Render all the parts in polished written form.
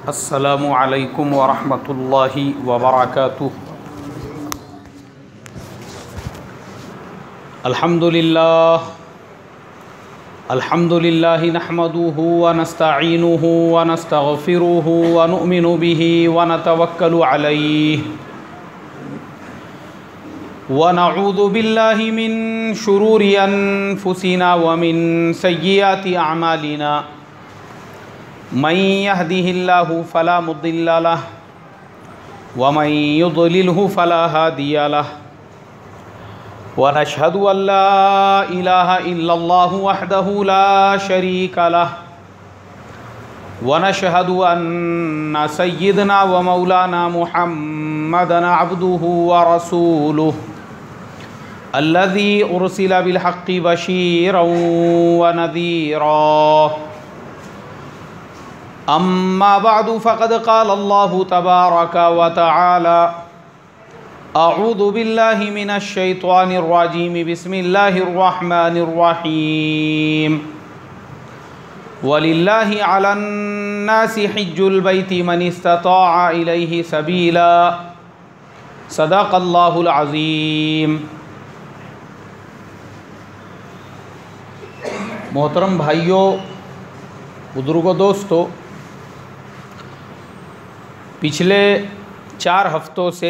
अस्सलामु अलैकुम वरहमतुल्लाहि वबरकातुहु। अल्हम्दुलिल्लाहि नहमदुहु व नस्तईनुहु व नस्तगफिरुहु व नुमिनु बिहि व नतवक्कलु अलैहि व नऊज़ु बिल्लाहि मिन शुरूरि अनफुसिना व मिन सय्यिआति अमालिना। मन यहदिहिल्लाहु फला मुद्दिल्ल लहु व मन युद्लिल्हु फला हादिय लहु व नशहदु अल्ला इलाहा इल्लल्लाहु वहदहु ला शरीका लहु व नशहदु अन्ना सय्यिदना व मौलाना मुहम्मदन अब्दुहु व रसूलुहु अल्लज़ी उरसिला बिल हक़्क़ि बशीरन व नज़ीरा। अम्मा बअदु फ़क़द क़ाल अल्लाहु तबारक व तआला अऊज़ु बिल्लाहि मिनश शैतानिर रजीम बिस्मिल्लाहिर रहमानिर रहीम। वलिल्लाहि अलन नासि हिज्जुल बैति मन इस्तताअ इलैहि सबीला। सदक़ल्लाहुल अज़ीम। मोहतरम भाइयों, बुजुर्गों, दोस्तों, पिछले 4 हफ्तों से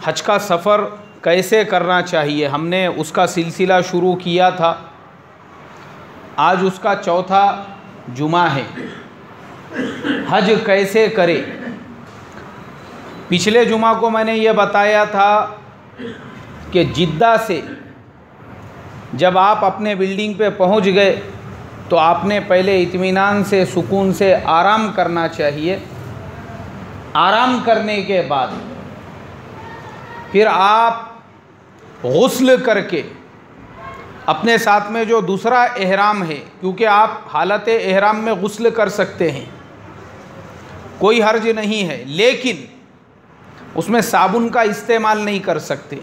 हज का सफ़र कैसे करना चाहिए हमने उसका सिलसिला शुरू किया था। आज उसका चौथा जुमा है। हज कैसे करें? पिछले जुमा को मैंने ये बताया था कि जिद्दा से जब आप अपने बिल्डिंग पे पहुंच गए तो आपने पहले इत्मीनान से, सुकून से आराम करना चाहिए। आराम करने के बाद फिर आप गुस्ल करके अपने साथ में जो दूसरा एहराम है, क्योंकि आप हालत एहराम में गुस्ल कर सकते हैं, कोई हर्ज नहीं है, लेकिन उसमें साबुन का इस्तेमाल नहीं कर सकते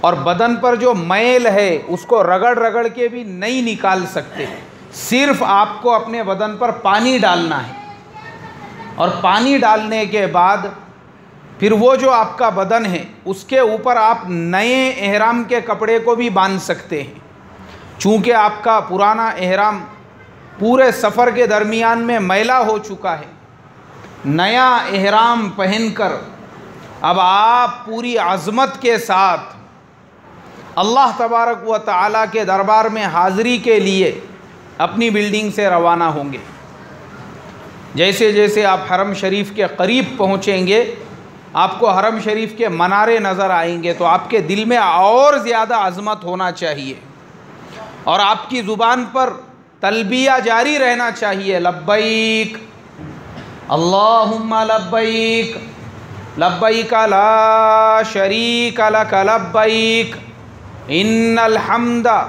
और बदन पर जो मैल है उसको रगड़ रगड़ के भी नहीं निकाल सकते। सिर्फ आपको अपने बदन पर पानी डालना है और पानी डालने के बाद फिर वो जो आपका बदन है उसके ऊपर आप नए एहराम के कपड़े को भी बांध सकते हैं। चूँकि आपका पुराना एहराम पूरे सफ़र के दरमियान में मैला हो चुका है, नया एहराम पहनकर अब आप पूरी अज़मत के साथ अल्लाह तबारक व तआला के दरबार में हाज़िरी के लिए अपनी बिल्डिंग से रवाना होंगे। जैसे जैसे आप हरम शरीफ के करीब पहुँचेंगे, आपको हरम शरीफ के मनारे नज़र आएंगे तो आपके दिल में और ज़्यादा अज़मत होना चाहिए और आपकी ज़ुबान पर तलबिया जारी रहना चाहिए। लब्बैक अल्लाहुम्मा लब्बैक, लब्बैक ला शरीका लक लब्बैक, इन्नल हम्दा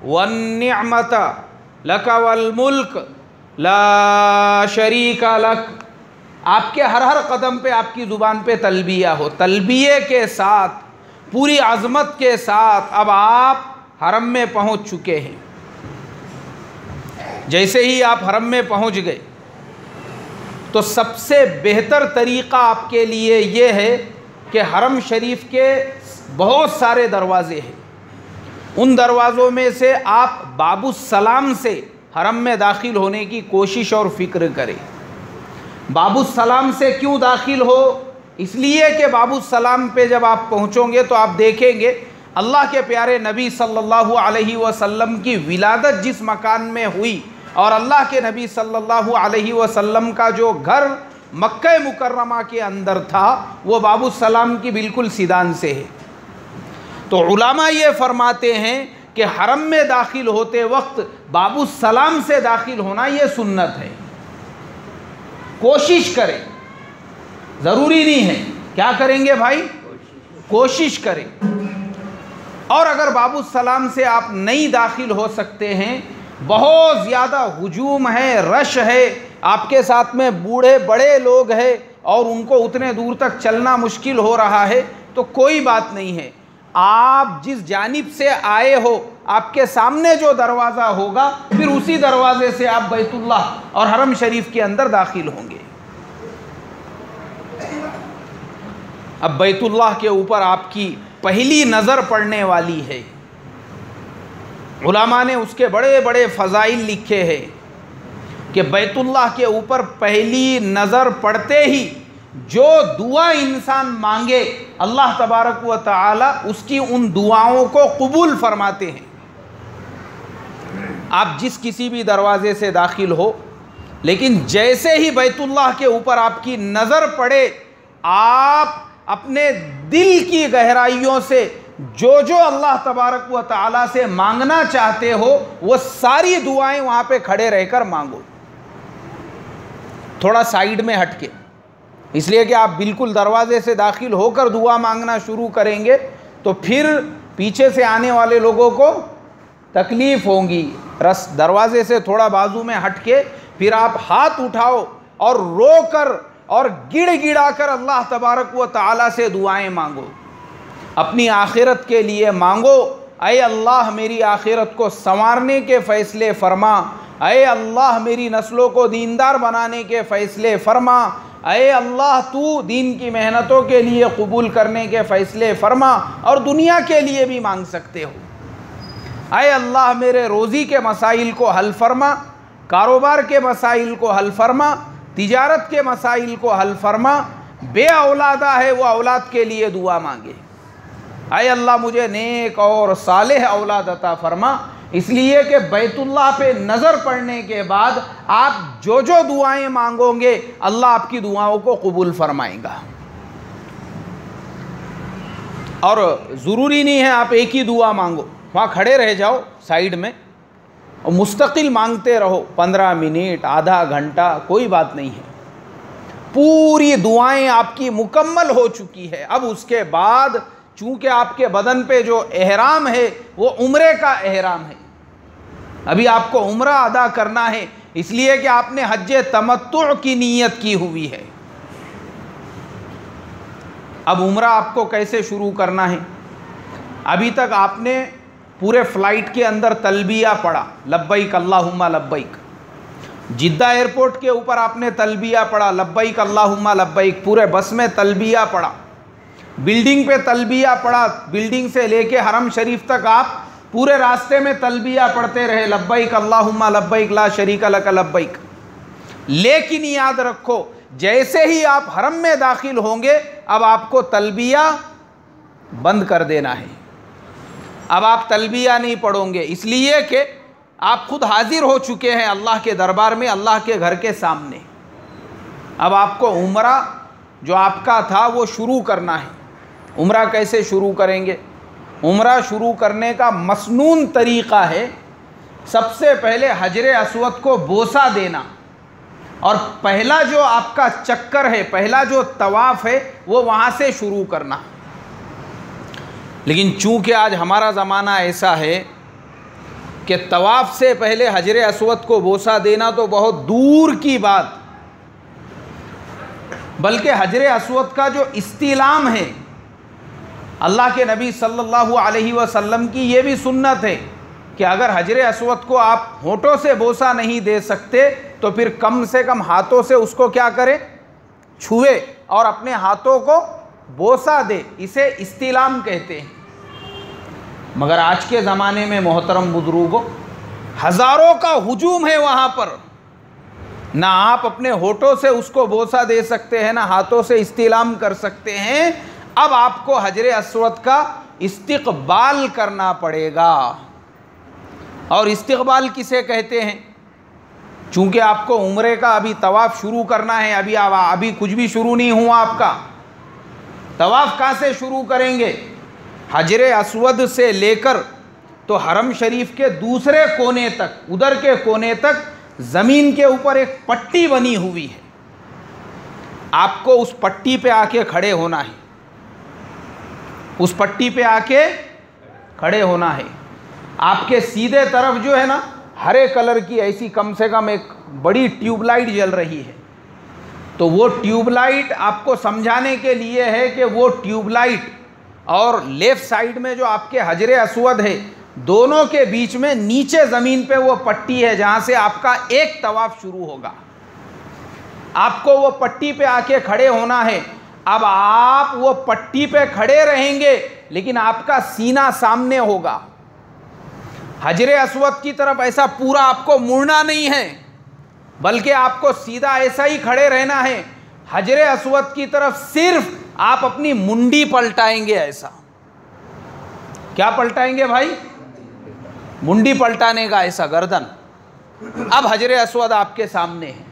वन्निअमत लक वल मुल्क ला शरीका लक। आपके हर हर कदम पे आपकी ज़ुबान पे तलबिया हो। तलबिये के साथ, पूरी अज़मत के साथ अब आप हरम में पहुंच चुके हैं। जैसे ही आप हरम में पहुंच गए तो सबसे बेहतर तरीक़ा आपके लिए ये है कि हरम शरीफ के बहुत सारे दरवाज़े हैं, उन दरवाज़ों में से आप बाबुस्सलाम से हरम में दाखिल होने की कोशिश और फ़िक्र करें। बाबुस्सलाम से क्यों दाखिल हो? इसलिए कि बाबुस्सलाम पे जब आप पहुँचोगे तो आप देखेंगे अल्लाह के प्यारे नबी सल्लल्लाहु अलैहि वसल्लम की विलादत जिस मकान में हुई और अल्लाह के नबी सल्लल्लाहु अलैहि वसल्लम का जो घर मक्का मुकर्रमा के अंदर था वो बाबुस्सलाम की बिल्कुल सीदान से है। तो उलमा ये फरमाते हैं कि हरम में दाखिल होते वक्त बाबुस्सलाम से दाखिल होना ये सुन्नत है। कोशिश करें, ज़रूरी नहीं है। क्या करेंगे भाई? कोशिश करें। और अगर बाबुस्सलाम से आप नहीं दाखिल हो सकते हैं, बहुत ज़्यादा हुजूम है, रश है, आपके साथ में बूढ़े बड़े लोग हैं और उनको उतने दूर तक चलना मुश्किल हो रहा है, तो कोई बात नहीं है। आप जिस जानिब से आए हो आपके सामने जो दरवाज़ा होगा फिर उसी दरवाजे से आप बैतुल्लाह और हरम शरीफ के अंदर दाखिल होंगे। अब बैतुल्लाह के ऊपर आपकी पहली नज़र पड़ने वाली है। उलमा ने उसके बड़े बड़े फ़ज़ाइल लिखे हैं कि बैतुल्लाह के ऊपर पहली नज़र पड़ते ही जो दुआ इंसान मांगे अल्लाह तबारक व तआला उसकी उन दुआओं को कबूल फरमाते हैं। आप जिस किसी भी दरवाज़े से दाखिल हो, लेकिन जैसे ही बैतुल्लाह के ऊपर आपकी नज़र पड़े, आप अपने दिल की गहराइयों से जो जो अल्लाह तबारक व तआला से मांगना चाहते हो वो सारी दुआएं वहाँ पे खड़े रहकर मांगो, थोड़ा साइड में हटके। इसलिए कि आप बिल्कुल दरवाजे से दाखिल होकर दुआ मांगना शुरू करेंगे तो फिर पीछे से आने वाले लोगों को तकलीफ़ होगी। दरवाजे से थोड़ा बाजू में हटके फिर आप हाथ उठाओ और रोकर और गिड़गिड़ा कर अल्लाह तबारक व तआला से दुआएं मांगो, अपनी आखिरत के लिए मांगो। ऐ अल्लाह मेरी आखिरत को संवारने के फ़ैसले फरमा, ऐ अल्लाह मेरी नस्लों को दीनदार बनाने के फ़ैसले फरमा, ऐ अल्लाह तू दीन की मेहनतों के लिए कबूल करने के फ़ैसले फरमा। और दुनिया के लिए भी मांग सकते हो, ऐ अल्लाह मेरे रोज़ी के मसाइल को हल फरमा, कारोबार के मसाइल को हल फरमा, तिजारत के मसाइल को हल फरमा। बे औलादा है वो औलाद के लिए दुआ मांगे, ऐ अल्लाह मुझे नेक और सालेह औलाद अता फरमा। इसलिए कि बैतुल्लाह पे नज़र पड़ने के बाद आप जो जो दुआएं मांगोगे अल्लाह आपकी दुआओं को कबूल फरमाएगा। और ज़रूरी नहीं है आप एक ही दुआ मांगो, वहाँ खड़े रह जाओ साइड में और मुस्तकिल मांगते रहो 15 मिनट आधा घंटा, कोई बात नहीं है। पूरी दुआएं आपकी मुकम्मल हो चुकी है। अब उसके बाद चूँकि आपके बदन पे जो एहराम है वो उम्रे का एहराम है, अभी आपको उम्रा अदा करना है, इसलिए कि आपने हज्जे तमत्तु की नीयत की हुई है। अब उम्रा आपको कैसे शुरू करना है? अभी तक आपने पूरे फ़्लाइट के अंदर तलबिया पढ़ा, लब्बैक अल्लाहुम्मा लब्बैक। जिद्दा एयरपोर्ट के ऊपर आपने तलबिया पढ़ा, लब्बैक अल्लाहुम्मा लब्बैक। पूरे बस में तलबिया पढ़ा, बिल्डिंग पे तलबिया पढ़ा, बिल्डिंग से लेके हरम शरीफ तक आप पूरे रास्ते में तलबिया पढ़ते रहे, लब्बैक अल्लाहुम्मा लब्बैक ला शरीका लक लब्बैक। लेकिन याद रखो, जैसे ही आप हरम में दाखिल होंगे अब आपको तलबिया बंद कर देना है। अब आप तलबिया नहीं पढ़ोगे, इसलिए कि आप खुद हाजिर हो चुके हैं अल्लाह के दरबार में, अल्लाह के घर के सामने। अब आपको उम्रा जो आपका था वो शुरू करना है। उम्रा कैसे शुरू करेंगे? उम्रा शुरू करने का मसनून तरीक़ा है, सबसे पहले हजरे अस्वद को बोसा देना और पहला जो आपका चक्कर है, पहला जो तवाफ़ है वो वहाँ से शुरू करना। लेकिन चूँकि आज हमारा ज़माना ऐसा है कि तवाफ़ से पहले हजरे अस्वद को बोसा देना तो बहुत दूर की बात, बल्कि हजरे अस्वद का जो इस्तिलाम है, अल्लाह के नबी सल्लल्लाहु अलैहि वसल्लम की ये भी सुन्नत है कि अगर हजरे अस्वद को आप होठों से बोसा नहीं दे सकते तो फिर कम से कम हाथों से उसको क्या करें, छुए और अपने हाथों को बोसा दे, इसे इस्तिलाम कहते हैं। मगर आज के ज़माने में मोहतरम बुजुर्गों, हज़ारों का हुजूम है वहाँ पर, ना आप अपने होठों से उसको बोसा दे सकते हैं ना हाथों से इस्तिलाम कर सकते हैं। अब आपको हजरे अस्वद का इस्तिक़बाल करना पड़ेगा। और इस्तिक़बाल किसे कहते हैं? चूँकि आपको उम्रे का अभी तवाफ़ शुरू करना है, अभी कुछ भी शुरू नहीं हुआ आपका। तवाफ़ कहाँ से शुरू करेंगे? हजरे अस्वद से लेकर तो हरम शरीफ के दूसरे कोने तक, उधर के कोने तक ज़मीन के ऊपर एक पट्टी बनी हुई है, आपको उस पट्टी पे आके खड़े होना है। उस पट्टी पे आके खड़े होना है। आपके सीधे तरफ जो है ना, हरे कलर की ऐसी कम से कम एक बड़ी ट्यूबलाइट जल रही है। तो वो ट्यूबलाइट आपको समझाने के लिए है कि वो ट्यूबलाइट और लेफ़्ट साइड में जो आपके हजरे अस्वद है दोनों के बीच में नीचे ज़मीन पे वो पट्टी है जहाँ से आपका एक तवाफ़ शुरू होगा। आपको वो पट्टी पे आके खड़े होना है। अब आप वो पट्टी पे खड़े रहेंगे लेकिन आपका सीना सामने होगा। हजरे अस्वद की तरफ ऐसा पूरा आपको मुड़ना नहीं है, बल्कि आपको सीधा ऐसा ही खड़े रहना है। हजरे अस्वद की तरफ सिर्फ आप अपनी मुंडी पलटाएंगे। ऐसा क्या पलटाएंगे भाई? मुंडी पलटाने का ऐसा गर्दन। अब हजरे अस्वद आपके सामने है।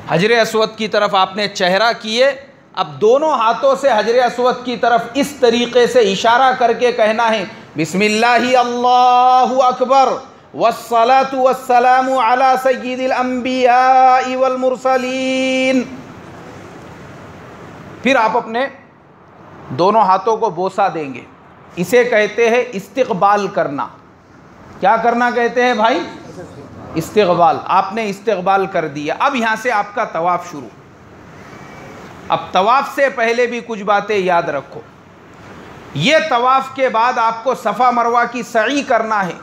हजरे अस्वद की तरफ आपने चेहरा किए। अब दोनों हाथों से हजरे अस्वद की तरफ इस तरीके से इशारा करके कहना है, बिस्मिल्लाहि अल्लाहु अकबर वस्सलातु वस्सलामु अला सय्यिदिल अंबियाइ वल मुरसलीन। फिर आप अपने दोनों हाथों को बोसा देंगे। इसे कहते हैं इस्तिक़बाल करना। क्या करना कहते हैं भाई? इस्तिक़बाल। आपने इस्तिक़बाल कर दिया। अब यहाँ से आपका तवाफ़ शुरू। अब तवाफ़ से पहले भी कुछ बातें याद रखो। ये तवाफ़ के बाद आपको सफ़ा मरवा की सई करना है।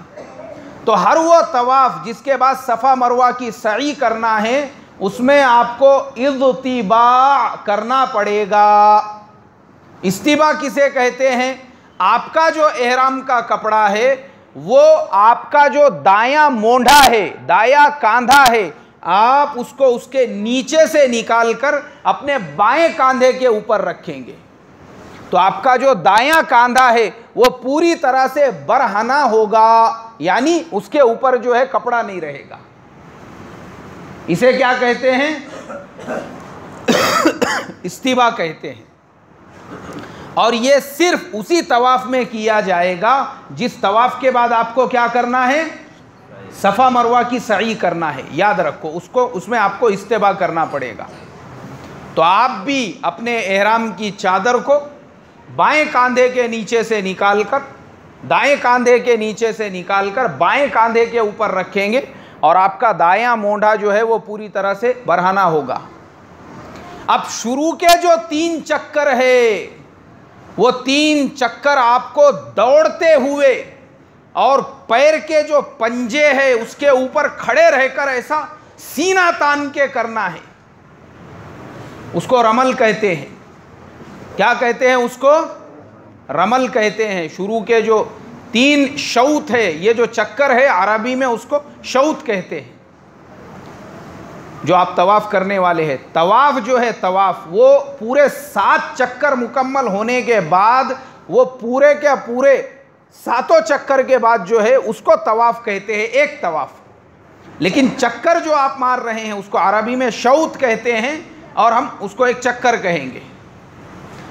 तो हर वो तवाफ़ जिसके बाद सफ़ा मरवा की सई करना है उसमें आपको इज़्तिबा करना पड़ेगा। इस्तिबा किसे कहते हैं? आपका जो एहराम का कपड़ा है वो आपका जो दायां मोंढा है, दायां कांधा है, आप उसको उसके नीचे से निकालकर अपने बाएं कांधे के ऊपर रखेंगे। तो आपका जो दायां कांधा है वो पूरी तरह से बरहना होगा, यानी उसके ऊपर जो है कपड़ा नहीं रहेगा। इसे क्या कहते हैं? इस्तिबा कहते हैं। और ये सिर्फ उसी तवाफ़ में किया जाएगा जिस तवाफ़ के बाद आपको क्या करना है? सफ़ा मरवा की सई करना है। याद रखो, उसमें आपको इस्तिबा करना पड़ेगा। तो आप भी अपने एहराम की चादर को बाएं कांधे के नीचे से निकालकर, दाएं कांधे के नीचे से निकालकर बाएं कांधे के ऊपर रखेंगे और आपका दायां मोंढा जो है वो पूरी तरह से बरहना होगा। अब शुरू के जो 3 चक्कर है वो 3 चक्कर आपको दौड़ते हुए और पैर के जो पंजे हैं उसके ऊपर खड़े रहकर ऐसा सीना तान के करना है। उसको रमल कहते हैं। क्या कहते हैं उसको? रमल कहते हैं। शुरू के जो 3 शौत है, ये जो चक्कर है अरबी में उसको शौत कहते हैं, जो आप तवाफ़ करने वाले हैं। तवाफ़ जो है तवाफ़ वो पूरे 7 चक्कर मुकम्मल होने के बाद, वो पूरे के पूरे 7 चक्कर के बाद जो है उसको तवाफ़ कहते हैं, एक तवाफ़। लेकिन चक्कर जो आप मार रहे हैं उसको अरबी में शौत कहते हैं और हम उसको एक चक्कर कहेंगे।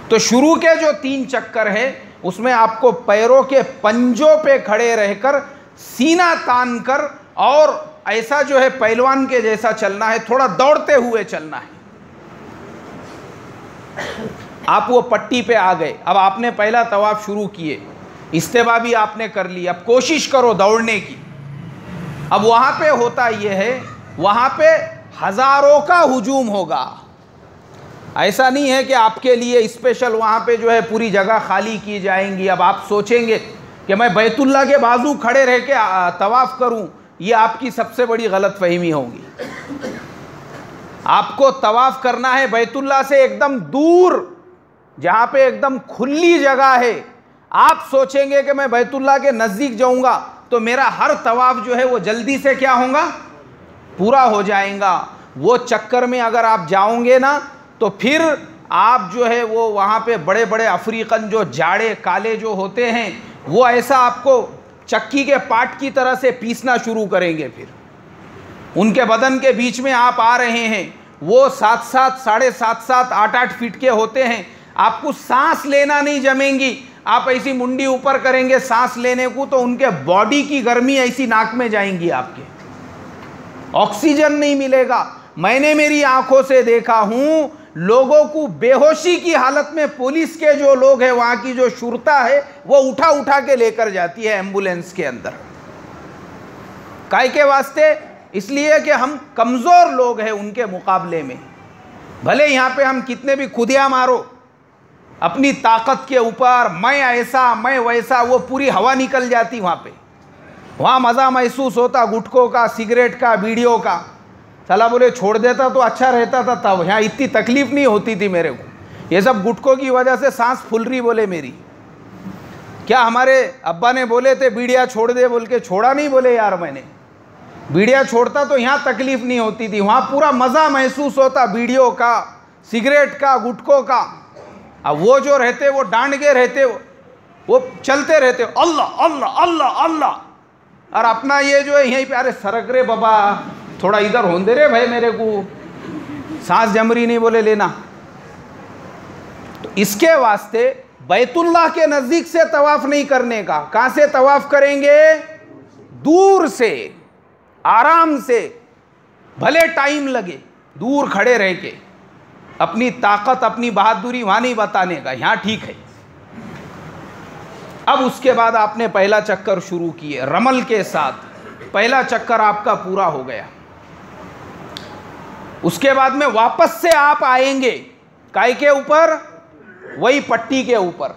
तो शुरू के जो 3 चक्कर है उसमें आपको पैरों के पंजों पे खड़े रहकर सीना तान कर और ऐसा जो है पहलवान के जैसा चलना है, थोड़ा दौड़ते हुए चलना है। आप वो पट्टी पे आ गए। अब आपने पहला तवाफ़ शुरू किए, इस्तिबा भी आपने कर ली। अब कोशिश करो दौड़ने की। अब वहाँ पे होता ये है, वहाँ पे हज़ारों का हुजूम होगा। ऐसा नहीं है कि आपके लिए स्पेशल वहाँ पे जो है पूरी जगह खाली की जाएंगी। अब आप सोचेंगे कि मैं बैतुल्ला के बाजू खड़े रह के तवाफ़ करूँ, ये आपकी सबसे बड़ी गलत फहमी होगी। आपको तवाफ़ करना है बैतुल्ला से एकदम दूर, जहाँ पे एकदम खुली जगह है। आप सोचेंगे कि मैं बैतुल्ला के नज़दीक जाऊँगा तो मेरा हर तवाफ़ जो है वो जल्दी से क्या होगा? पूरा हो जाएगा। वो चक्कर में अगर आप जाओगे ना तो फिर आप जो है वो वहाँ पे बड़े बड़े अफ्रीकन जो जाड़े काले जो होते हैं वो ऐसा आपको चक्की के पाट की तरह से पीसना शुरू करेंगे। फिर उनके बदन के बीच में आप आ रहे हैं, वो 7-7, 7.5, 8-8 फीट के होते हैं। आपको सांस लेना नहीं जमेंगी। आप ऐसी मुंडी ऊपर करेंगे सांस लेने को तो उनके बॉडी की गर्मी ऐसी नाक में जाएंगी, आपके ऑक्सीजन नहीं मिलेगा। मैंने मेरी आंखों से देखा हूं लोगों को बेहोशी की हालत में पुलिस के जो लोग हैं, वहां की जो शुरता है, वो उठा उठा के लेकर जाती है एम्बुलेंस के अंदर। काहे के वास्ते? इसलिए कि हम कमज़ोर लोग हैं उनके मुकाबले में। भले यहाँ पे हम कितने भी खुदिया मारो, अपनी ताकत के ऊपर, मैं ऐसा मैं वैसा, वो पूरी हवा निकल जाती वहाँ पे। वहाँ मज़ा महसूस होता गुटखों का, सिगरेट का, बीड़ियों का। साला बोले छोड़ देता तो अच्छा रहता था, तब यहाँ इतनी तकलीफ़ नहीं होती थी मेरे को। ये सब गुटखों की वजह से सांस फूल रही बोले मेरी। क्या हमारे अब्बा ने बोले थे बीड़िया छोड़ दे बोल के, छोड़ा नहीं बोले यार मैंने। बीड़िया छोड़ता तो यहाँ तकलीफ़ नहीं होती थी, वहाँ पूरा मज़ा महसूस होता बीड़ियों का, सिगरेट का, गुटखों का। अब वो जो रहते वो डांड के रहते, वो चलते रहते अल्लाह अल्लाह अल्लाह अल्लाह। और अपना ये जो है यहीं पे, अरे सरक रे बाबा थोड़ा इधर होने दे रे भाई, मेरे को सांस जम रही नहीं बोले लेना। तो इसके वास्ते बैतुल्लाह के नज़दीक से तवाफ़ नहीं करने का। कहाँ से तवाफ़ करेंगे? दूर से, आराम से, भले टाइम लगे, दूर खड़े रह के अपनी ताकत, अपनी बहादुरी वहाँ नहीं बताने का, यहाँ ठीक है। अब उसके बाद आपने पहला चक्कर शुरू किए रमल के साथ, पहला चक्कर आपका पूरा हो गया। उसके बाद में वापस से आप आएंगे काय के ऊपर? वही पट्टी के ऊपर।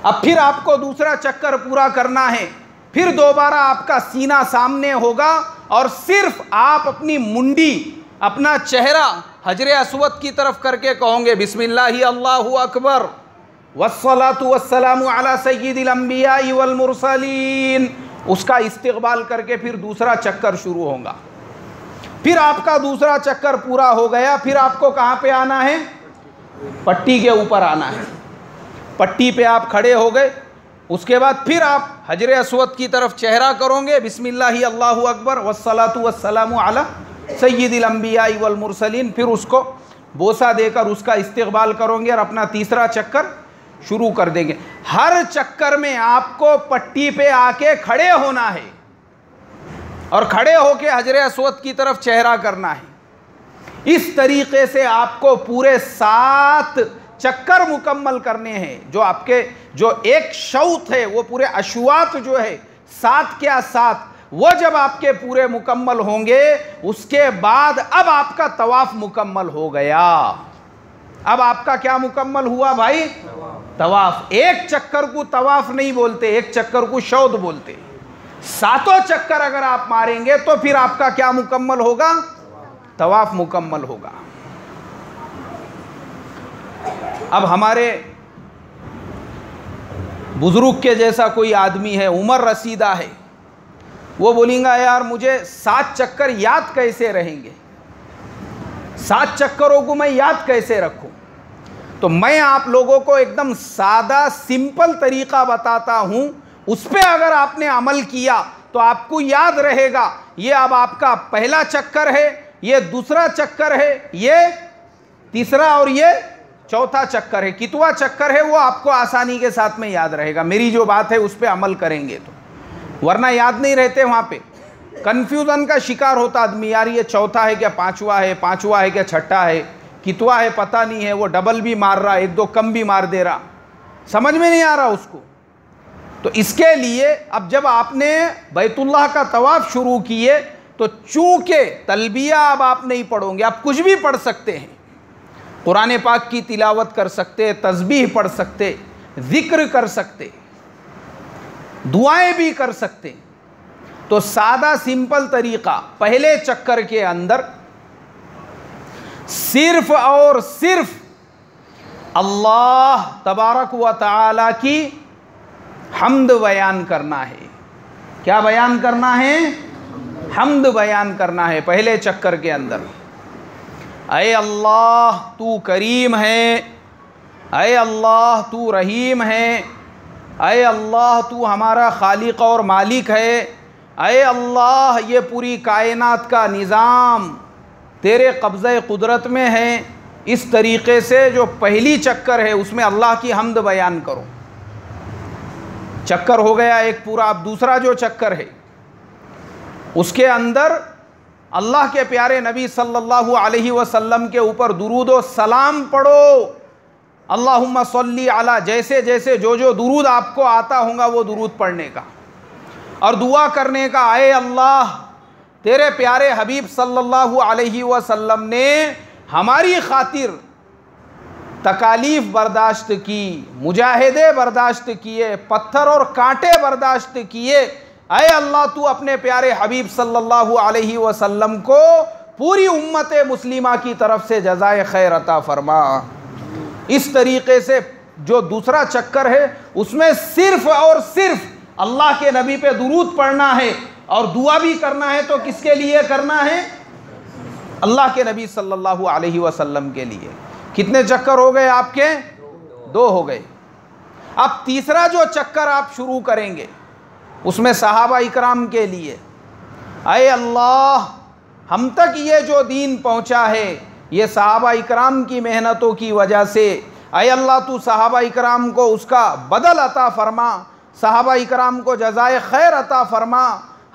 अब फिर आपको दूसरा चक्कर पूरा करना है, फिर दोबारा आपका सीना सामने होगा और सिर्फ आप अपनी मुंडी, अपना चेहरा हजरे अस्वद की तरफ करके कहोगे बिस्मिल्लाहि अल्लाहु अकबर वस्सलातु वस्सलामु अला सय्यिदिल अंबिया वल मुरसलीन। उसका इस्तिक़बाल करके फिर दूसरा चक्कर शुरू होगा। फिर आपका दूसरा चक्कर पूरा हो गया, फिर आपको कहाँ पे आना है? पट्टी के ऊपर आना है। पट्टी पे आप खड़े हो गए, उसके बाद फिर आप हजरे अस्वद की तरफ चेहरा करोगे बिस्मिल्लाहि अल्लाहु अकबर वस्सलातु वस्सलामु अला सय्यिदिल अंबिया वल मुरसलीन। फिर उसको बोसा देकर उसका इस्तिक़बाल करोगे और अपना तीसरा चक्कर शुरू कर देंगे। हर चक्कर में आपको पट्टी पे आके खड़े होना है और खड़े होके हजरे अस्वद की तरफ चेहरा करना है। इस तरीके से आपको पूरे 7 चक्कर मुकम्मल करने हैं। जो आपके जो एक शौत है, वो पूरे अशवात जो है 7 क्या 7, वो जब आपके पूरे मुकम्मल होंगे, उसके बाद अब आपका तवाफ मुकम्मल हो गया। अब आपका क्या मुकम्मल हुआ भाई? तवाफ। एक चक्कर को तवाफ नहीं बोलते, एक चक्कर को शौद बोलते। 7 चक्कर अगर आप मारेंगे तो फिर आपका क्या मुकम्मल होगा? तवाफ मुकम्मल होगा। अब हमारे बुजुर्ग के जैसा कोई आदमी है, उम्र रसीदा है, वो बोलेंगे यार मुझे 7 चक्कर याद कैसे रहेंगे, 7 चक्करों को मैं याद कैसे रखूं? तो मैं आप लोगों को एकदम सादा सिंपल तरीका बताता हूं, उस पर अगर आपने अमल किया तो आपको याद रहेगा। ये अब आपका पहला चक्कर है, ये दूसरा चक्कर है, ये तीसरा और ये चौथा चक्कर है। कितवा चक्कर है वो आपको आसानी के साथ में याद रहेगा। मेरी जो बात है उस पर अमल करेंगे तो, वरना याद नहीं रहते। वहाँ पे कन्फ्यूज़न का शिकार होता आदमी, यार ये चौथा है क्या पांचवा है, पांचवा है क्या छठा है, कितवा है पता नहीं है, वो डबल भी मार रहा, 1-2 कम भी मार दे रहा, समझ में नहीं आ रहा उसको। तो इसके लिए अब जब आपने बैतुल्लाह का तवाफ़ शुरू किए तो चूँकि तलबिया अब आप नहीं पढ़ोगे, आप कुछ भी पढ़ सकते हैं, कुरान पाक की तिलावत कर सकते, तस्बीह पढ़ सकते, ज़िक्र कर सकते, दुआएं भी कर सकते। तो सादा सिंपल तरीका, पहले चक्कर के अंदर सिर्फ और सिर्फ अल्लाह तबारक व तआला की हम्द बयान करना है। क्या बयान करना है? हम्द बयान करना है पहले चक्कर के अंदर। ऐ अल्लाह तू करीम है, ऐ अल्लाह तू रहीम है, ऐ अल्लाह तू हमारा खालिक और मालिक है, ऐ अल्लाह ये पूरी कायनात का निज़ाम तेरे कब्ज़े कुदरत में है। इस तरीक़े से जो पहली चक्कर है उसमें अल्लाह की हम्द बयान करो। चक्कर हो गया एक पूरा। अब दूसरा जो चक्कर है उसके अंदर अल्लाह के प्यारे नबी सल्लल्लाहु अलैहि वसल्लम के ऊपर दुरूद व सलाम पढ़ो। अल्लाहुम्मा सल्ली अला, जैसे जैसे जो जो दुरूद आपको आता होगा वो दुरूद पढ़ने का और दुआ करने का। आए अल्लाह तेरे प्यारे हबीब सल्लल्लाहु अलैहि वसल्लम ने हमारी खातिर तकालीफ बर्दाश्त की, मुजाहिदे बर्दाश्त किए, पत्थर और कांटे बर्दाश्त किए। ऐ अल्लाह तू अपने प्यारे हबीब सल्लल्लाहु अलैहि वसल्लम को पूरी उम्मत मुस्लिमा की तरफ से जज़ाए खैर अता फरमा। इस तरीक़े से जो दूसरा चक्कर है उसमें सिर्फ़ और सिर्फ अल्लाह के नबी पे दुरूद पढ़ना है और दुआ भी करना है। तो किसके लिए करना है? अल्लाह के नबी सल्लल्लाहु अलैहि वसल्लम के लिए। कितने चक्कर हो गए आपके? 2 हो गए। अब तीसरा जो चक्कर आप शुरू करेंगे उसमें सहाबा इकराम के लिए, ऐ अल्लाह हम तक ये जो दीन पहुँचा है ये सहाबा इकराम की मेहनतों की वजह से, ऐ अल्लाह तू सहाबा इकराम को उसका बदल अता फरमा, सहाबा इकराम को जज़ाए खैर अता फरमा।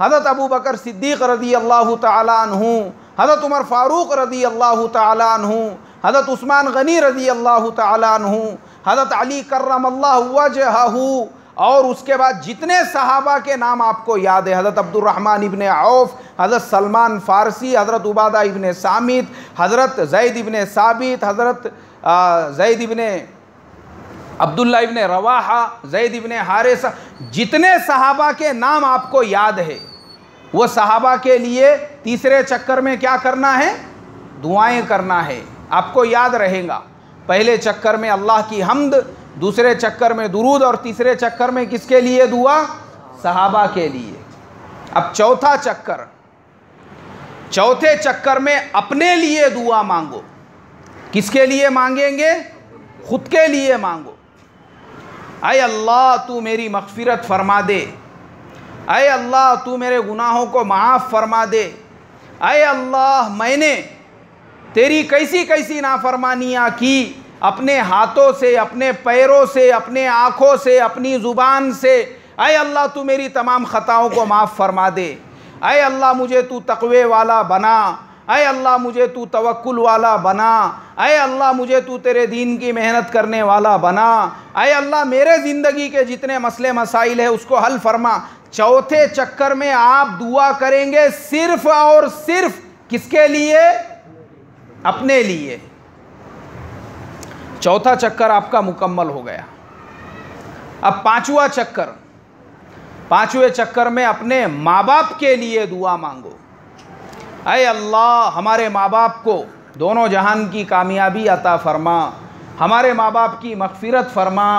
हज़रत अबू बकर सिद्दीक़ रज़ी अल्लाह तआला अन्हु, हज़रत उमर फ़ारूक़ रज़ी अल्लाह तआला अन्हु, हज़रत उस्मान गनी रज़ी अल्लाह तआला अन्हु, हज़रत अली कर्रमल्लाहु वजहहु, और उसके बाद जितने सहाबा के नाम आपको याद है, हज़रत अब्दुर्रहमान इब्ने औफ, हज़रत सलमान फ़ारसी, हज़रत उबादा इब्ने सामित, हज़रत ज़ैद इब्ने साबित, हज़रत ज़ैद इब्ने अब्दुल्ला इब्ने रवाहा, ज़ैद इब्ने हारिसा, जितने सहाबा के नाम आपको याद है वो सहाबा के लिए तीसरे चक्कर में क्या करना है? दुआएं करना है। आपको याद रहेगा, पहले चक्कर में अल्लाह की हम्द, दूसरे चक्कर में दुरूद और तीसरे चक्कर में किसके लिए दुआ? सहाबा के लिए। अब चौथा चक्कर, चौथे चक्कर में अपने लिए दुआ मांगो। किसके लिए मांगेंगे? खुद के लिए मांगो। ऐ अल्लाह तू मेरी मग़फ़िरत फरमा दे, ऐ अल्लाह तू मेरे गुनाहों को माफ़ फरमा दे, ऐ अल्लाह मैंने तेरी कैसी कैसी नाफरमानियाँ की, अपने हाथों से, अपने पैरों से, अपने आँखों से, अपनी ज़ुबान से। ऐ अल्लाह तू मेरी तमाम ख़ताओं को माफ़ फरमा दे। ऐ अल्लाह मुझे तू तक़वे वाला बना, ऐ अल्लाह मुझे तू तवक्कुल वाला बना, ऐ अल्लाह मुझे तू तेरे दीन की मेहनत करने वाला बना, ऐ अल्लाह मेरे ज़िंदगी के जितने मसले मसाइल है उसको हल फरमा। चौथे चक्कर में आप दुआ करेंगे सिर्फ़ और सिर्फ किसके लिए? अपने लिए। चौथा चक्कर आपका मुकम्मल हो गया। अब पांचवा चक्कर, पांचवें चक्कर में अपने माँ बाप के लिए दुआ मांगो। ऐ अल्लाह हमारे माँ बाप को दोनों जहान की कामयाबी अता फरमा, हमारे माँ बाप की मग़फ़िरत फरमा,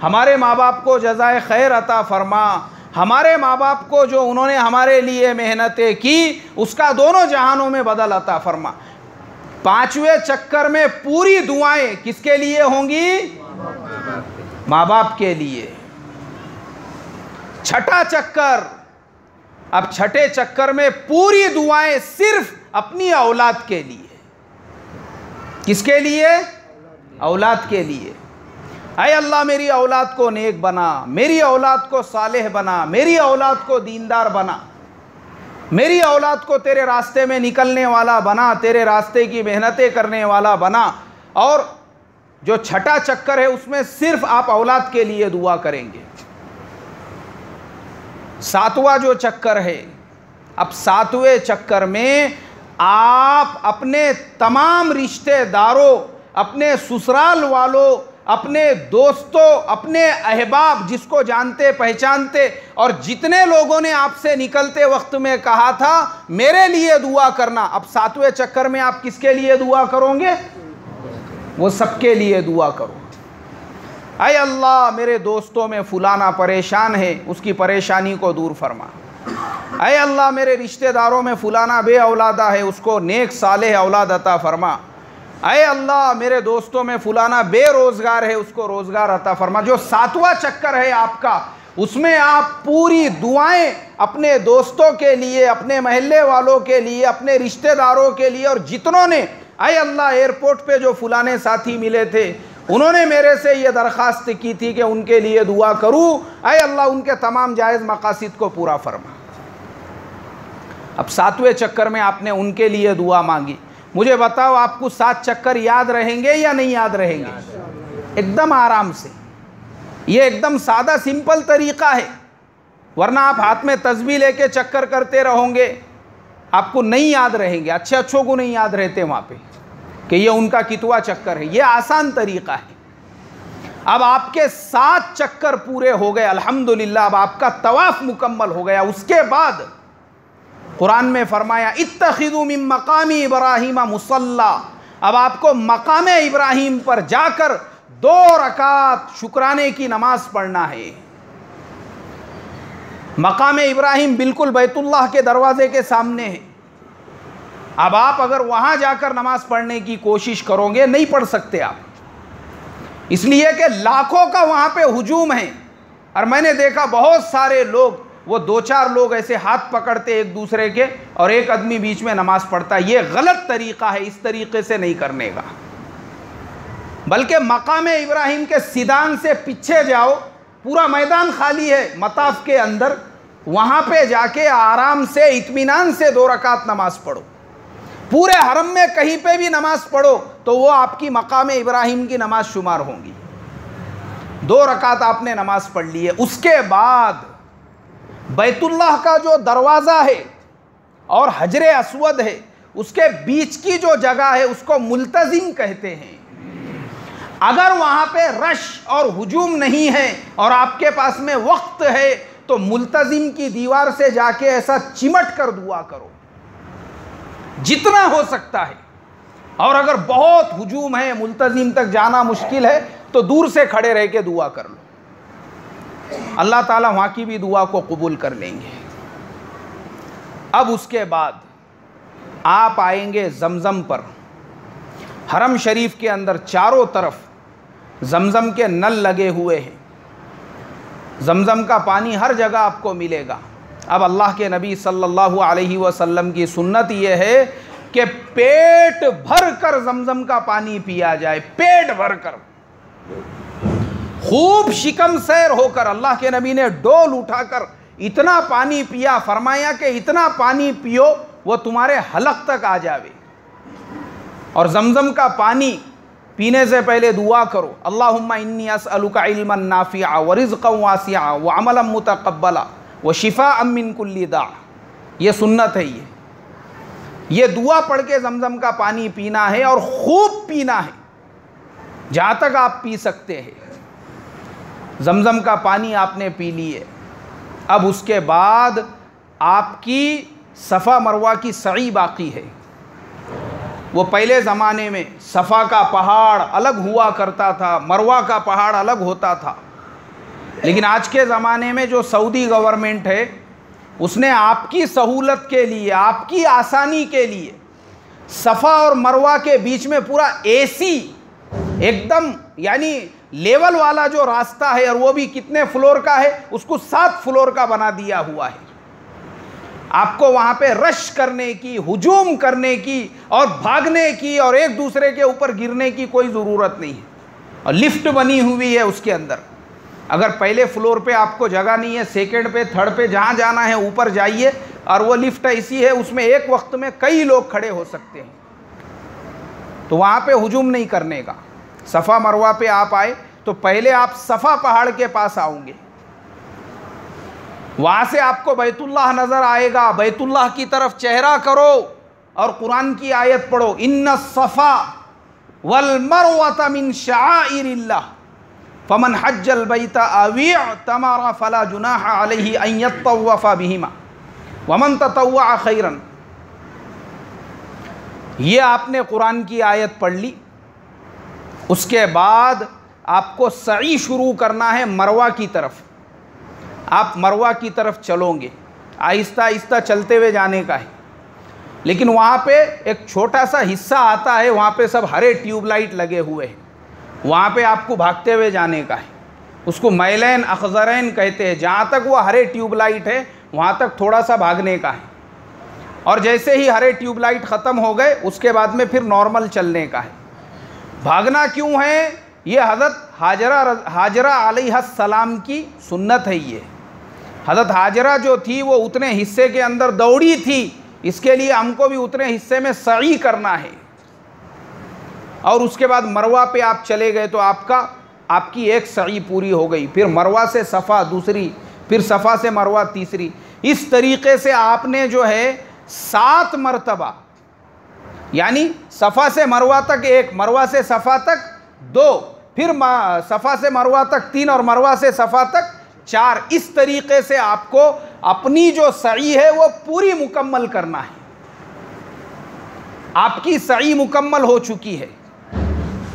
हमारे माँ बाप को जज़ाए खैर अता फरमा, हमारे माँ बाप को जो उन्होंने हमारे लिए मेहनतें की उसका दोनों जहानों में बदल अता फरमा। पांचवें चक्कर में पूरी दुआएं किसके लिए होंगी? माँ बाप के लिए। छठा चक्कर, अब छठे चक्कर में पूरी दुआएं सिर्फ अपनी औलाद के लिए। किसके लिए? औलाद के लिए। ऐ अल्लाह मेरी औलाद को नेक बना, मेरी औलाद को सालेह बना, मेरी औलाद को दीनदार बना, मेरी औलाद को तेरे रास्ते में निकलने वाला बना, तेरे रास्ते की मेहनतें करने वाला बना। और जो छठा चक्कर है उसमें सिर्फ आप औलाद के लिए दुआ करेंगे। सातवां जो चक्कर है, अब सातवें चक्कर में आप अपने तमाम रिश्तेदारों, अपने ससुराल वालों, अपने दोस्तों, अपने अहबाब जिसको जानते पहचानते और जितने लोगों ने आपसे निकलते वक्त में कहा था मेरे लिए दुआ करना, अब सातवें चक्कर में आप किसके लिए दुआ करोगे? वो सबके लिए दुआ करो। ऐ अल्लाह मेरे दोस्तों में फुलाना परेशान है, उसकी परेशानी को दूर फरमा। ऐ अल्लाह मेरे रिश्तेदारों में फुलाना बे औलादा है, उसको नेक सालेह औलाद अता फरमा। ऐ अल्लाह मेरे दोस्तों में फुलाना बेरोज़गार है, उसको रोज़गार अता फरमा। जो सातवां चक्कर है आपका, उसमें आप पूरी दुआएं अपने दोस्तों के लिए, अपने महल्ले वालों के लिए, अपने रिश्तेदारों के लिए, और जितनों ने ऐ अल्लाह एयरपोर्ट पे जो फुलाने साथी मिले थे उन्होंने मेरे से ये दरख्वास्त की थी कि उनके लिए दुआ करूँ, ऐ अल्लाह उनके तमाम जायज़ मकासिद को पूरा फरमा। अब सातवें चक्कर में आपने उनके लिए दुआ मांगी। मुझे बताओ आपको 7 चक्कर याद रहेंगे या नहीं याद रहेंगे? एकदम आराम से। ये एकदम सादा सिंपल तरीक़ा है, वरना आप हाथ में तस्बीह लेके चक्कर करते रहोगे, आपको नहीं याद रहेंगे, अच्छे अच्छों को नहीं याद रहते वहाँ पे। कि ये उनका कितवा चक्कर है। ये आसान तरीक़ा है। अब आपके 7 चक्कर पूरे हो गए अल्हम्दुलिल्लाह, अब आपका तवाफ़ मुकम्मल हो गया। उसके बाद कुरान में फरमाया इत्तखिज़ू मिन मकामी इब्राहीम मुसल्ला, अब आपको मकाम इब्राहीम पर जाकर 2 रकात शुक्राने की नमाज पढ़ना है। मकाम इब्राहीम बिल्कुल बैतुल्लाह के दरवाजे के सामने है। अब आप अगर वहाँ जाकर नमाज पढ़ने की कोशिश करोगे, नहीं पढ़ सकते आप, इसलिए कि लाखों का वहाँ पे हुजूम है। और मैंने देखा बहुत सारे लोग, वो 2-4 लोग ऐसे हाथ पकड़ते एक दूसरे के और एक आदमी बीच में नमाज पढ़ता है। ये गलत तरीक़ा है, इस तरीक़े से नहीं करने का। बल्कि मकाम इब्राहीम के सिदान से पीछे जाओ, पूरा मैदान खाली है मताफ के अंदर, वहाँ पे जाके आराम से इत्मीनान से 2 रकात नमाज पढ़ो। पूरे हरम में कहीं पे भी नमाज पढ़ो तो वो आपकी मकाम इब्राहीम की नमाज शुमार होंगी। 2 रकात आपने नमाज पढ़ ली है। उसके बाद बैतुल्लाह का जो दरवाज़ा है और हजरे अस्वद है, उसके बीच की जो जगह है उसको मुल्तजिम कहते हैं। अगर वहाँ पे रश और हुजूम नहीं है और आपके पास में वक्त है तो मुल्तजिम की दीवार से जाके ऐसा चिमट कर दुआ करो जितना हो सकता है। और अगर बहुत हुजूम है, मुल्तजिम तक जाना मुश्किल है, तो दूर से खड़े रह के दुआ कर लो। अल्लाह ताला वहाँ की भी दुआ को कबूल कर लेंगे। अब उसके बाद आप आएंगे जमज़म पर। हरम शरीफ के अंदर चारों तरफ जमज़म के नल लगे हुए हैं। जमज़म का पानी हर जगह आपको मिलेगा। अब अल्लाह के नबी सल्लल्लाहु अलैहि वसल्लम की सुन्नत यह है कि पेट भर कर जमज़म का पानी पिया जाए, पेट भर कर, खूब शिकम सैर होकर। अल्लाह के नबी ने डोल उठाकर इतना पानी पिया, फरमाया कि इतना पानी पियो वो तुम्हारे हलक तक आ जावे। और जमज़म का पानी पीने से पहले दुआ करो, अल्लाहुम्मा इन्नी अस्अलुका इल्मन नाफिआ व रिज़्क़न वासिआ व अमलन मुतक़ब्बला व शिफ़ाअम मिन कुल्लि दा। ये सुन्नत है। ये दुआ पढ़ के जमज़म का पानी पीना है और खूब पीना है जहाँ तक आप पी सकते हैं। जमज़म का पानी आपने पी लिए। अब उसके बाद आपकी सफ़ा मरवा की सई बाकी है। वो पहले ज़माने में सफ़ा का पहाड़ अलग हुआ करता था, मरवा का पहाड़ अलग होता था। लेकिन आज के ज़माने में जो सऊदी गवर्नमेंट है उसने आपकी सहूलत के लिए, आपकी आसानी के लिए सफ़ा और मरवा के बीच में पूरा एसी एकदम यानी लेवल वाला जो रास्ता है, और वो भी कितने फ्लोर का है, उसको 7 फ्लोर का बना दिया हुआ है। आपको वहाँ पे रश करने की, हुजूम करने की और भागने की और एक दूसरे के ऊपर गिरने की कोई ज़रूरत नहीं है। और लिफ्ट बनी हुई है उसके अंदर। अगर पहले फ्लोर पे आपको जगह नहीं है, सेकंड पे, थर्ड पे, जहाँ जाना है ऊपर जाइए, और वो लिफ्ट ऐसी है उसमें एक वक्त में कई लोग खड़े हो सकते हैं। तो वहाँ पे हुजूम नहीं करने का। सफ़ा मरवा पे आप आए तो पहले आप सफ़ा पहाड़ के पास आओगे, वहाँ से आपको बैतुल्लाह नज़र आएगा। बैतुल्लाह की तरफ चेहरा करो और कुरान की आयत पढ़ो, इन्ना सफ़ा वल मरवता मिन शआइरिल्लाह फमन हज्जल बैता अवी तमारा फला जुनाह अलैहि अन यतव्वफ़ बिहिमा वमन ततव्वअ खैरन। ये आपने कुरान की आयत पढ़ ली। उसके बाद आपको सई शुरू करना है मरवा की तरफ। आप मरवा की तरफ चलोगे, आहिस्ता आहिस्ता चलते हुए जाने का है। लेकिन वहाँ पे एक छोटा सा हिस्सा आता है, वहाँ पे सब हरे ट्यूबलाइट लगे हुए हैं, वहाँ पे आपको भागते हुए जाने का है। उसको मैलैन अखज़रैन कहते हैं। जहाँ तक वो हरे ट्यूबलाइट है वहाँ तक थोड़ा सा भागने का है, और जैसे ही हरे ट्यूबलाइट ख़त्म हो गए उसके बाद में फिर नॉर्मल चलने का है। भागना क्यों है? ये हज़रत हाजरा अलैहिस्सलाम की सुन्नत है। ये हज़रत हाजरा जो थी वो उतने हिस्से के अंदर दौड़ी थी, इसके लिए हमको भी उतने हिस्से में सई करना है। और उसके बाद मरवा पे आप चले गए तो आपकी एक सई पूरी हो गई। फिर मरवा से सफ़ा दूसरी, फिर सफ़ा से मरवा तीसरी। इस तरीक़े से आपने जो है 7 मरतबा यानी सफ़ा से मरवा तक 1, मरवा से सफ़ा तक 2, फिर सफ़ा से मरवा तक 3 और मरवा से सफ़ा तक 4। इस तरीक़े से आपको अपनी जो सई है वो पूरी मुकम्मल करना है। आपकी सई मुकम्मल हो चुकी है।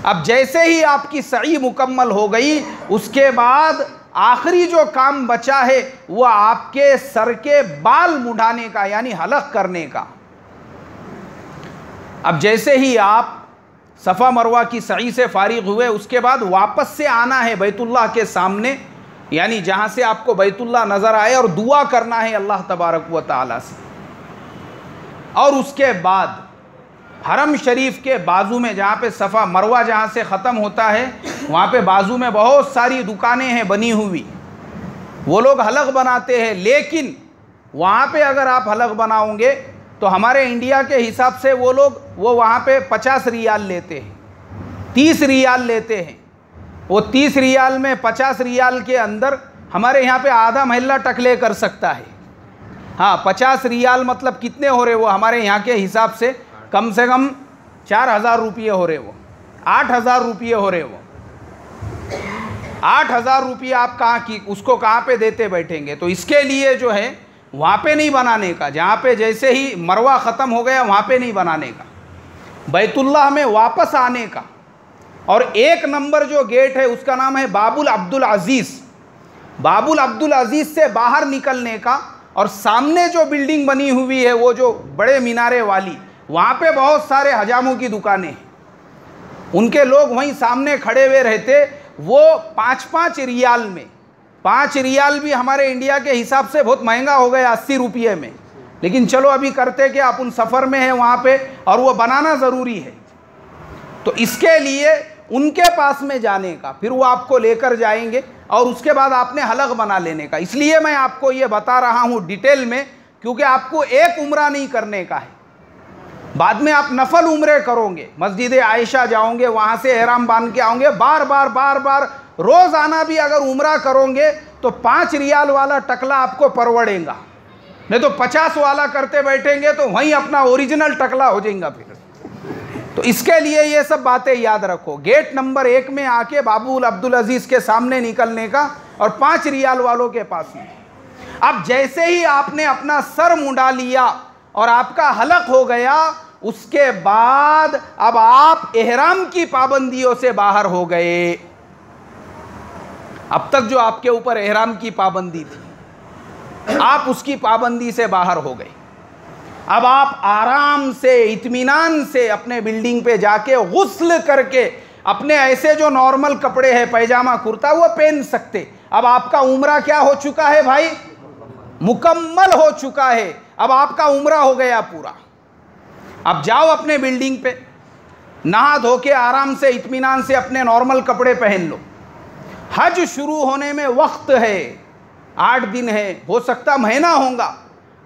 अब जैसे ही आपकी सई मुकम्मल हो गई, उसके बाद आखिरी जो काम बचा है वो आपके सर के बाल मुड़ाने का, यानी हलक करने का। अब जैसे ही आप सफ़ा मरवा की सई से फारिग हुए, उसके बाद वापस से आना है बैतुल्लाह के सामने, यानी जहाँ से आपको बैतुल्लाह नज़र आए, और दुआ करना है अल्लाह तबारक व तआला से। और उसके बाद हरम शरीफ के बाजू में, जहाँ पे सफ़ा मरवा जहाँ से ख़त्म होता है, वहाँ पे बाजू में बहुत सारी दुकानें हैं बनी हुई, वो लोग हलक बनाते हैं। लेकिन वहाँ पे अगर आप हलक बनाओगे तो हमारे इंडिया के हिसाब से वो लोग वहाँ पे 50 रियाल लेते हैं, 30 रियाल लेते हैं। वो 30 रियाल में 50 रियाल के अंदर हमारे यहाँ पे आधा महल्ला टकले कर सकता है। हाँ, 50 रियाल मतलब कितने हो रहे वो हमारे यहाँ के हिसाब से कम 4000 रुपये हो रहे, वो 8000 रुपये हो रहे। वो 8000 रुपये आप उसको कहाँ पे देते बैठेंगे? तो इसके लिए जो है वहाँ पे नहीं बनाने का, जहाँ पे जैसे ही मरवा ख़त्म हो गया वहाँ पे नहीं बनाने का, बैतुल्लाह में वापस आने का। और 1 नंबर जो गेट है उसका नाम है बाबुल अब्दुल अज़ीज़। बाबुल अब्दुल अज़ीज़ से बाहर निकलने का, और सामने जो बिल्डिंग बनी हुई है वो जो बड़े मीनारे वाली, वहाँ पे बहुत सारे हजामों की दुकानें हैं। उनके लोग वहीं सामने खड़े हुए रहते। वो 5-5 रियाल में, 5 रियाल भी हमारे इंडिया के हिसाब से बहुत महंगा हो गया 80 रुपये में, लेकिन चलो अभी करते कि आप उन सफ़र में हैं वहाँ पे, और वो बनाना ज़रूरी है। तो इसके लिए उनके पास में जाने का, फिर वो आपको लेकर जाएंगे, और उसके बाद आपने हलक बना लेने का। इसलिए मैं आपको ये बता रहा हूँ डिटेल में, क्योंकि आपको एक उम्रा नहीं करने का है। बाद में आप नफल उम्रे करोगे, मस्जिद आयशा जाओगे, वहाँ से एहराम बांध के आओगे, बार बार रोज़ाना भी अगर उम्रा करोगे तो 5 रियाल वाला टकला आपको परवड़ेगा। नहीं तो 50 वाला करते बैठेंगे तो वहीं अपना ओरिजिनल टकला हो जाएगा फिर। तो इसके लिए ये सब बातें याद रखो। गेट नंबर 1 में आके बाबुल अब्दुल अज़ीज़ के सामने निकलने का, और 5 रियाल वालों के पास में। अब जैसे ही आपने अपना सर मुंडा लिया और आपका हलक हो गया, उसके बाद अब आप एहराम की पाबंदियों से बाहर हो गए। अब तक जो आपके ऊपर एहराम की पाबंदी थी, आप उसकी पाबंदी से बाहर हो गए। अब आप आराम से, इत्मीनान से अपने बिल्डिंग पे जाके गुस्ल करके अपने ऐसे जो नॉर्मल कपड़े हैं, पैजामा कुर्ता, वो पहन सकते। अब आपका उम्रा क्या हो चुका है भाई? मुकम्मल हो चुका है। अब आपका उम्रा हो गया पूरा। अब जाओ अपने बिल्डिंग पे, नहा धो के आराम से, इत्मीनान से अपने नॉर्मल कपड़े पहन लो। हज शुरू होने में वक्त है, 8 दिन है, हो सकता महीना होगा।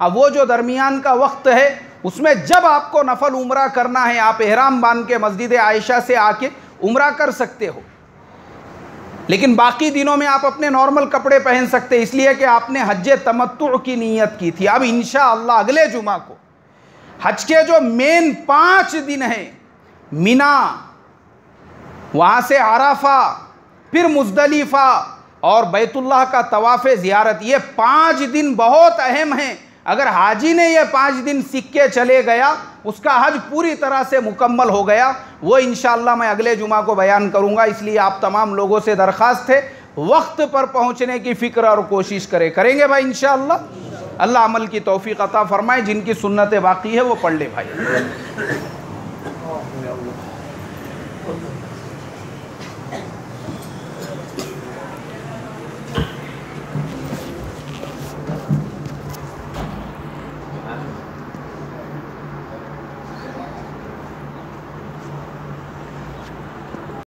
अब वो जो दरमियान का वक्त है, उसमें जब आपको नफल उम्रा करना है, आप एहराम बांध के मस्जिद आयशा से आके उम्रा कर सकते हो। लेकिन बाकी दिनों में आप अपने नॉर्मल कपड़े पहन सकते, इसलिए कि आपने हज तमत्तु की नीयत की थी। अब इंशाअल्लाह अगले जुमा को हज के जो मेन 5 दिन हैं, मिना, वहाँ से अराफा, फिर मुज़दलिफ़ा और बैतुल्लाह का तवाफ़ ज़ियारत, ये 5 दिन बहुत अहम हैं। अगर हाजी ने ये 5 दिन सीख के चले गया, उसका हज पूरी तरह से मुकम्मल हो गया। वो इंशाअल्लाह मैं अगले जुमा को बयान करूँगा। इसलिए आप तमाम लोगों से दरख्वास्त है, वक्त पर पहुँचने की फ़िक्र और कोशिश करेंगे भाई इंशाअल्लाह। अल्लाह अमल की तौफीक अता फ़रमाए। जिनकी सुन्नतें बाकी है वो पढ़ ले भाई।